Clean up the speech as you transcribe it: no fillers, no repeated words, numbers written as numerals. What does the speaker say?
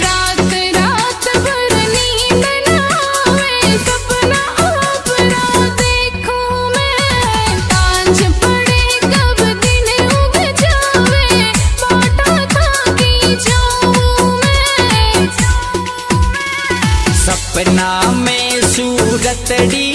रात रात भर नींद न आवे, सपना आपरा देखूं मैं। सांझ पड़े कब दिन उग जावे, बाटा थाकी जाऊं मैं। सपना में सूरतड़ी